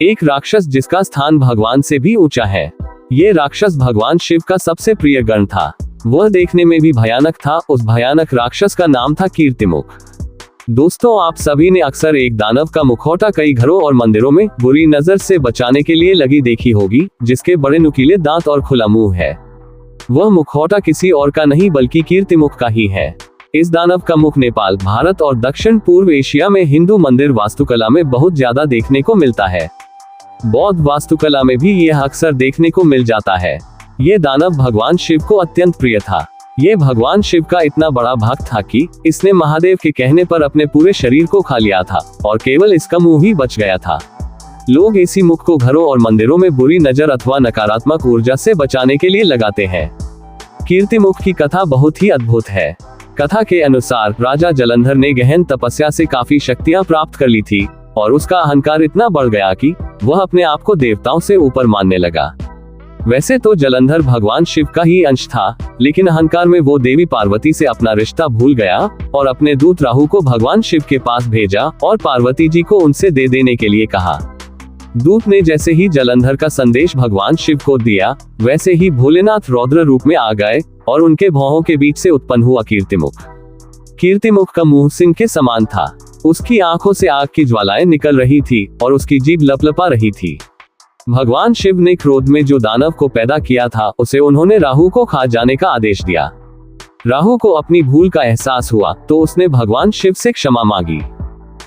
एक राक्षस जिसका स्थान भगवान से भी ऊंचा है। ये राक्षस भगवान शिव का सबसे प्रिय गण था। वह देखने में भी भयानक था। उस भयानक राक्षस का नाम था कीर्तिमुख। दोस्तों, आप सभी ने अक्सर एक दानव का मुखौटा कई घरों और मंदिरों में बुरी नजर से बचाने के लिए लगी देखी होगी, जिसके बड़े नुकीले दांत और खुला मुंह है। वह मुखौटा किसी और का नहीं बल्कि कीर्तिमुख का ही है। इस दानव का मुख नेपाल, भारत और दक्षिण पूर्व एशिया में हिंदू मंदिर वास्तुकला में बहुत ज्यादा देखने को मिलता है। बौद्ध वास्तुकला में भी यह अक्सर देखने को मिल जाता है। ये दानव भगवान शिव को अत्यंत प्रिय था। ये भगवान शिव का इतना बड़ा भक्त था कि इसने महादेव के कहने पर अपने पूरे शरीर को खा लिया था और केवल इसका मुंह ही बच गया था। लोग इसी मुख को घरों और मंदिरों में बुरी नजर अथवा नकारात्मक ऊर्जा से बचाने के लिए लगाते हैं। कीर्तिमुख की कथा बहुत ही अद्भुत है। कथा के अनुसार राजा जलंधर ने गहन तपस्या से काफी शक्तियां प्राप्त कर ली थी और उसका अहंकार इतना बढ़ गया कि वह अपने आप को देवताओं से ऊपर मानने लगा। वैसे तो जलंधर भगवान शिव का ही अंश था, लेकिन अहंकार में वो देवी पार्वती से अपना रिश्ता भूल गया और अपने दूत राहु को भगवान शिव के पास भेजा और पार्वती जी को उनसे दे देने के लिए कहा। दूत ने जैसे ही जलंधर का संदेश भगवान शिव को दिया, वैसे ही भोलेनाथ रौद्र रूप में आ गए और उनके भौहों के बीच से उत्पन्न हुआ कीर्तिमुख। कीर्तिमुख का मुंह सिंह के समान था। उसकी आंखों से आग की ज्वालाएं निकल रही थी और उसकी जीभ लपलपा रही थी। भगवान शिव ने क्रोध में जो दानव को पैदा किया था, उसे उन्होंने राहु को खा जाने का आदेश दिया। राहु को अपनी भूल का एहसास हुआ तो उसने भगवान शिव से क्षमा मांगी।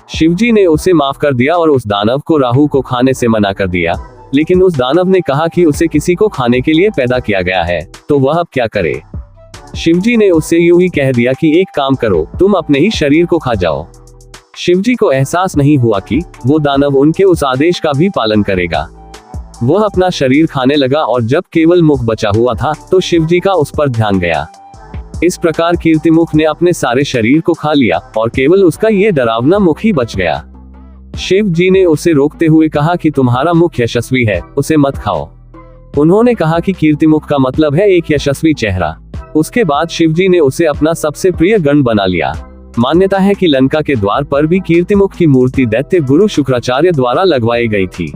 शिवजी ने उसे माफ कर दिया और उस दानव को राहु को खाने से मना कर दिया। लेकिन उस दानव ने कहा कि उसे किसी को खाने के लिए पैदा किया गया है, तो वह अब क्या करे। शिवजी ने उससे यूं ही कह दिया कि एक काम करो, तुम अपने ही शरीर को खा जाओ। शिवजी को एहसास नहीं हुआ कि वो दानव उनके उस आदेश का भी पालन करेगा। वह अपना शरीर खाने लगा और जब केवल मुख बचा हुआ था तो शिवजी का उस पर ध्यान गया। इस प्रकार कीर्तिमुख ने अपने सारे शरीर को खा लिया और केवल उसका ये डरावना मुख ही बच गया। शिव जी ने उसे रोकते हुए कहा कि तुम्हारा मुख यशस्वी है, उसे मत खाओ। उन्होंने कहा कि कीर्तिमुख का मतलब है एक यशस्वी चेहरा। उसके बाद शिवजी ने उसे अपना सबसे प्रिय गण बना लिया। मान्यता है कि लंका के द्वार पर भी कीर्तिमुख की मूर्ति दैत्य गुरु शुक्राचार्य द्वारा लगवाई गई थी।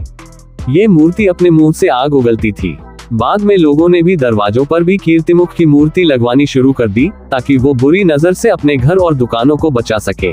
ये मूर्ति अपने मुंह से आग उगलती थी। बाद में लोगों ने भी दरवाजों पर भी कीर्तिमुख की मूर्ति लगवानी शुरू कर दी ताकि वो बुरी नजर से अपने घर और दुकानों को बचा सके।